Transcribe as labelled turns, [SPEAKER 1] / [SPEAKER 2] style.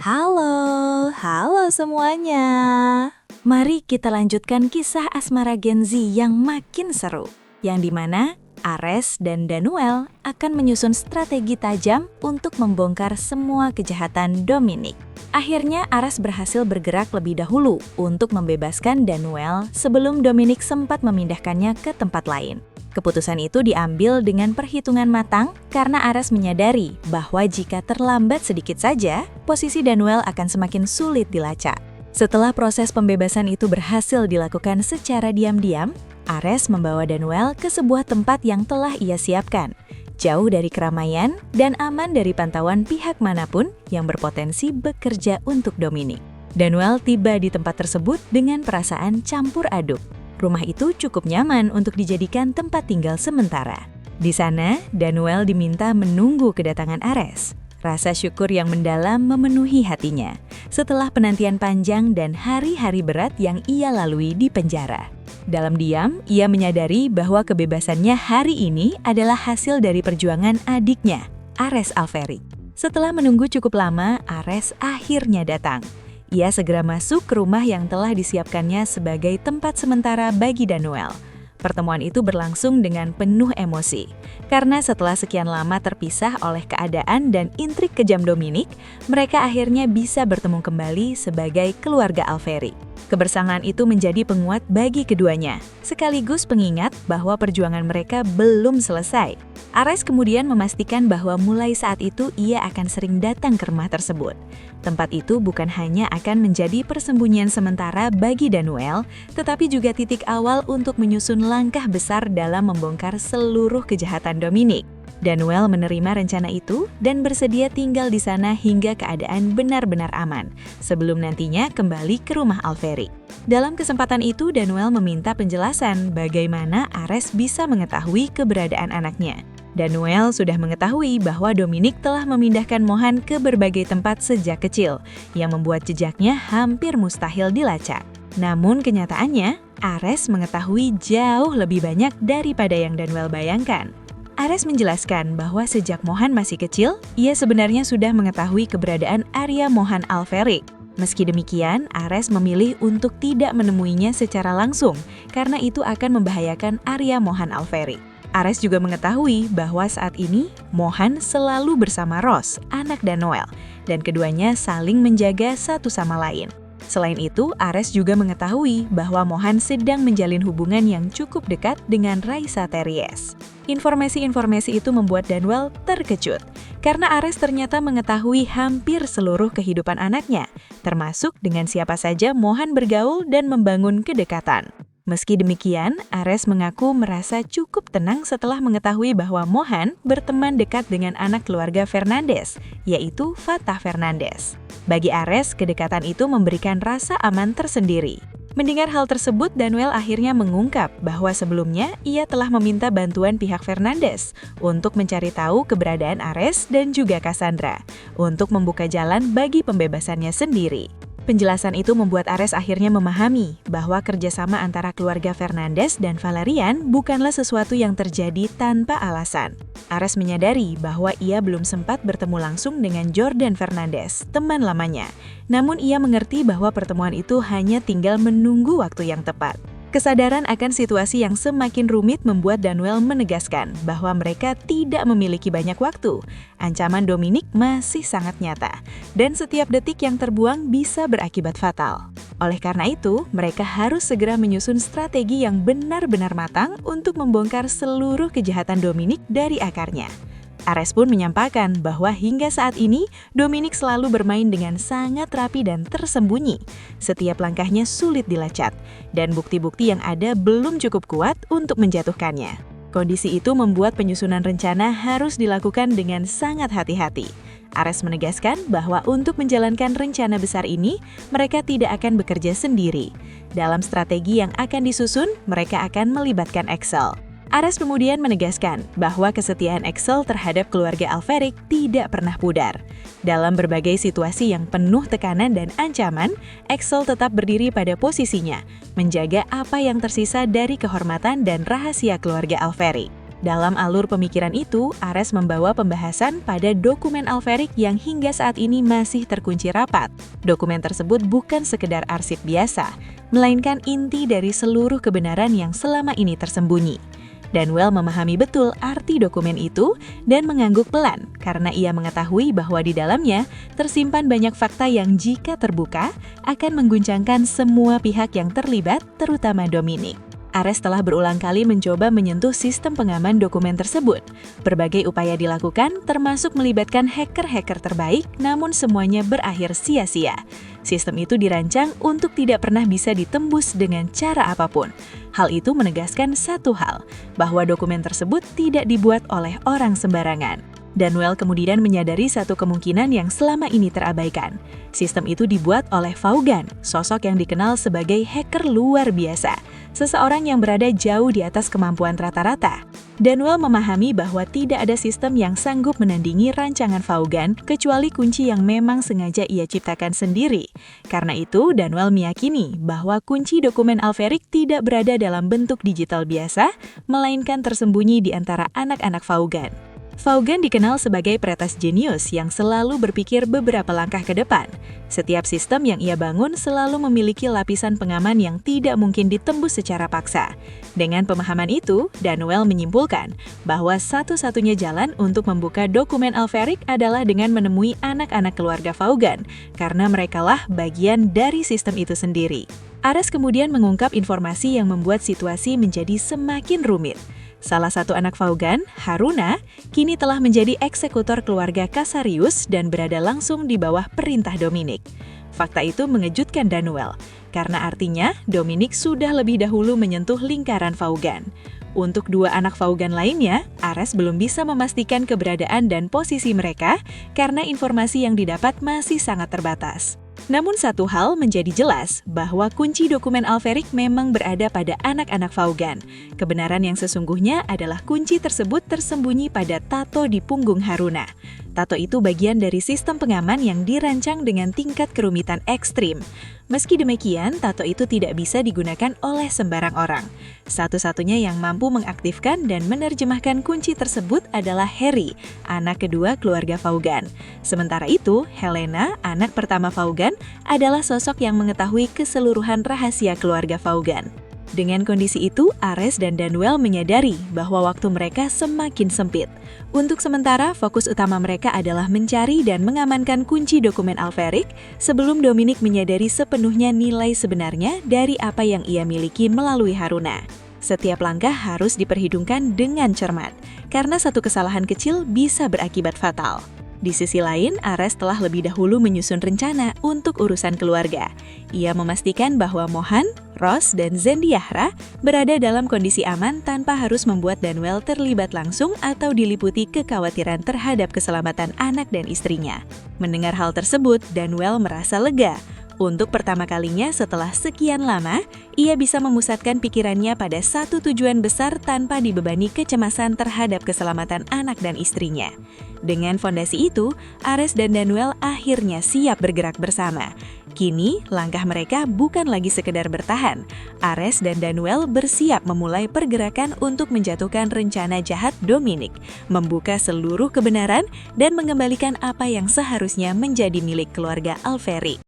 [SPEAKER 1] Halo semuanya. Mari kita lanjutkan kisah asmara Gen Z yang makin seru, yang dimana Ares dan Danuel akan menyusun strategi tajam untuk membongkar semua kejahatan Dominic. Akhirnya Ares berhasil bergerak lebih dahulu untuk membebaskan Danuel sebelum Dominic sempat memindahkannya ke tempat lain. Keputusan itu diambil dengan perhitungan matang karena Ares menyadari bahwa jika terlambat sedikit saja, posisi Danuel akan semakin sulit dilacak. Setelah proses pembebasan itu berhasil dilakukan secara diam-diam, Ares membawa Danuel ke sebuah tempat yang telah ia siapkan, jauh dari keramaian dan aman dari pantauan pihak manapun yang berpotensi bekerja untuk Dominic. Danuel tiba di tempat tersebut dengan perasaan campur aduk. Rumah itu cukup nyaman untuk dijadikan tempat tinggal sementara. Di sana, Danuel diminta menunggu kedatangan Ares. Rasa syukur yang mendalam memenuhi hatinya setelah penantian panjang dan hari-hari berat yang ia lalui di penjara. Dalam diam, ia menyadari bahwa kebebasannya hari ini adalah hasil dari perjuangan adiknya, Ares Alferic. Setelah menunggu cukup lama, Ares akhirnya datang. Ia segera masuk ke rumah yang telah disiapkannya sebagai tempat sementara bagi Danuel. Pertemuan itu berlangsung dengan penuh emosi, karena setelah sekian lama terpisah oleh keadaan dan intrik kejam Dominic, mereka akhirnya bisa bertemu kembali sebagai keluarga Alferic. Kebersamaan itu menjadi penguat bagi keduanya, sekaligus pengingat bahwa perjuangan mereka belum selesai. Ares kemudian memastikan bahwa mulai saat itu ia akan sering datang ke rumah tersebut. Tempat itu bukan hanya akan menjadi persembunyian sementara bagi Danuel, tetapi juga titik awal untuk menyusun langkah besar dalam membongkar seluruh kejahatan Dominic. Danuel menerima rencana itu dan bersedia tinggal di sana hingga keadaan benar-benar aman, sebelum nantinya kembali ke rumah Alferic. Dalam kesempatan itu, Danuel meminta penjelasan bagaimana Ares bisa mengetahui keberadaan anaknya. Danuel sudah mengetahui bahwa Dominic telah memindahkan Mohan ke berbagai tempat sejak kecil, yang membuat jejaknya hampir mustahil dilacak. Namun kenyataannya, Ares mengetahui jauh lebih banyak daripada yang Danuel bayangkan. Ares menjelaskan bahwa sejak Mohan masih kecil, ia sebenarnya sudah mengetahui keberadaan Arya Mohan Alferic. Meski demikian, Ares memilih untuk tidak menemuinya secara langsung, karena itu akan membahayakan Arya Mohan Alferic. Ares juga mengetahui bahwa saat ini, Mohan selalu bersama Rose, anak Danuel, dan keduanya saling menjaga satu sama lain. Selain itu, Ares juga mengetahui bahwa Mohan sedang menjalin hubungan yang cukup dekat dengan Raisa Teries. Informasi-informasi itu membuat Danuel terkejut, karena Ares ternyata mengetahui hampir seluruh kehidupan anaknya, termasuk dengan siapa saja Mohan bergaul dan membangun kedekatan. Meski demikian, Ares mengaku merasa cukup tenang setelah mengetahui bahwa Mohan berteman dekat dengan anak keluarga Fernandes, yaitu Fatah Fernandes. Bagi Ares, kedekatan itu memberikan rasa aman tersendiri. Mendengar hal tersebut, Danuel akhirnya mengungkap bahwa sebelumnya ia telah meminta bantuan pihak Fernandes untuk mencari tahu keberadaan Ares dan juga Cassandra untuk membuka jalan bagi pembebasannya sendiri. Penjelasan itu membuat Ares akhirnya memahami bahwa kerjasama antara keluarga Fernandes dan Valerian bukanlah sesuatu yang terjadi tanpa alasan. Ares menyadari bahwa ia belum sempat bertemu langsung dengan Jordan Fernandes, teman lamanya. Namun ia mengerti bahwa pertemuan itu hanya tinggal menunggu waktu yang tepat. Kesadaran akan situasi yang semakin rumit membuat Danuel menegaskan bahwa mereka tidak memiliki banyak waktu. Ancaman Dominic masih sangat nyata, dan setiap detik yang terbuang bisa berakibat fatal. Oleh karena itu, mereka harus segera menyusun strategi yang benar-benar matang untuk membongkar seluruh kejahatan Dominic dari akarnya. Ares pun menyampaikan bahwa hingga saat ini, Dominic selalu bermain dengan sangat rapi dan tersembunyi. Setiap langkahnya sulit dilacak, dan bukti-bukti yang ada belum cukup kuat untuk menjatuhkannya. Kondisi itu membuat penyusunan rencana harus dilakukan dengan sangat hati-hati. Ares menegaskan bahwa untuk menjalankan rencana besar ini, mereka tidak akan bekerja sendiri. Dalam strategi yang akan disusun, mereka akan melibatkan Axel. Ares kemudian menegaskan bahwa kesetiaan Axel terhadap keluarga Alferic tidak pernah pudar. Dalam berbagai situasi yang penuh tekanan dan ancaman, Axel tetap berdiri pada posisinya, menjaga apa yang tersisa dari kehormatan dan rahasia keluarga Alferic. Dalam alur pemikiran itu, Ares membawa pembahasan pada dokumen Alferik yang hingga saat ini masih terkunci rapat. Dokumen tersebut bukan sekedar arsip biasa, melainkan inti dari seluruh kebenaran yang selama ini tersembunyi. Danuel memahami betul arti dokumen itu dan mengangguk pelan karena ia mengetahui bahwa di dalamnya tersimpan banyak fakta yang jika terbuka akan mengguncangkan semua pihak yang terlibat, terutama Dominic. Ares telah berulang kali mencoba menyentuh sistem pengaman dokumen tersebut. Berbagai upaya dilakukan, termasuk melibatkan hacker-hacker terbaik, namun semuanya berakhir sia-sia. Sistem itu dirancang untuk tidak pernah bisa ditembus dengan cara apapun. Hal itu menegaskan satu hal, bahwa dokumen tersebut tidak dibuat oleh orang sembarangan. Danuel kemudian menyadari satu kemungkinan yang selama ini terabaikan. Sistem itu dibuat oleh Vaughan, sosok yang dikenal sebagai hacker luar biasa, seseorang yang berada jauh di atas kemampuan rata-rata. Danuel memahami bahwa tidak ada sistem yang sanggup menandingi rancangan Vaughan kecuali kunci yang memang sengaja ia ciptakan sendiri. Karena itu, Danuel meyakini bahwa kunci dokumen Alferik tidak berada dalam bentuk digital biasa, melainkan tersembunyi di antara anak-anak Vaughan. Vaughan dikenal sebagai peretas jenius yang selalu berpikir beberapa langkah ke depan. Setiap sistem yang ia bangun selalu memiliki lapisan pengaman yang tidak mungkin ditembus secara paksa. Dengan pemahaman itu, Danuel menyimpulkan bahwa satu-satunya jalan untuk membuka dokumen Alferik adalah dengan menemui anak-anak keluarga Vaughan, karena merekalah bagian dari sistem itu sendiri. Ares kemudian mengungkap informasi yang membuat situasi menjadi semakin rumit. Salah satu anak Vaughan, Haruna, kini telah menjadi eksekutor keluarga Casarius dan berada langsung di bawah perintah Dominic. Fakta itu mengejutkan Danuel, karena artinya Dominic sudah lebih dahulu menyentuh lingkaran Vaughan. Untuk dua anak Vaughan lainnya, Ares belum bisa memastikan keberadaan dan posisi mereka karena informasi yang didapat masih sangat terbatas. Namun satu hal menjadi jelas, bahwa kunci dokumen Alferik memang berada pada anak-anak Vaughan. Kebenaran yang sesungguhnya adalah kunci tersebut tersembunyi pada tato di punggung Haruna. Tato itu bagian dari sistem pengaman yang dirancang dengan tingkat kerumitan ekstrim. Meski demikian, tato itu tidak bisa digunakan oleh sembarang orang. Satu-satunya yang mampu mengaktifkan dan menerjemahkan kunci tersebut adalah Harry, anak kedua keluarga Vaughan. Sementara itu, Helena, anak pertama Vaughan, adalah sosok yang mengetahui keseluruhan rahasia keluarga Vaughan. Dengan kondisi itu, Ares dan Danuel menyadari bahwa waktu mereka semakin sempit. Untuk sementara, fokus utama mereka adalah mencari dan mengamankan kunci dokumen Alferik sebelum Dominic menyadari sepenuhnya nilai sebenarnya dari apa yang ia miliki melalui Haruna. Setiap langkah harus diperhitungkan dengan cermat, karena satu kesalahan kecil bisa berakibat fatal. Di sisi lain, Ares telah lebih dahulu menyusun rencana untuk urusan keluarga. Ia memastikan bahwa Mohan, Ross, dan Zendiahra berada dalam kondisi aman tanpa harus membuat Danuel terlibat langsung atau diliputi kekhawatiran terhadap keselamatan anak dan istrinya. Mendengar hal tersebut, Danuel merasa lega. Untuk pertama kalinya setelah sekian lama, ia bisa memusatkan pikirannya pada satu tujuan besar tanpa dibebani kecemasan terhadap keselamatan anak dan istrinya. Dengan fondasi itu, Ares dan Danuel akhirnya siap bergerak bersama. Kini, langkah mereka bukan lagi sekedar bertahan. Ares dan Danuel bersiap memulai pergerakan untuk menjatuhkan rencana jahat Dominic, membuka seluruh kebenaran, dan mengembalikan apa yang seharusnya menjadi milik keluarga Alferik.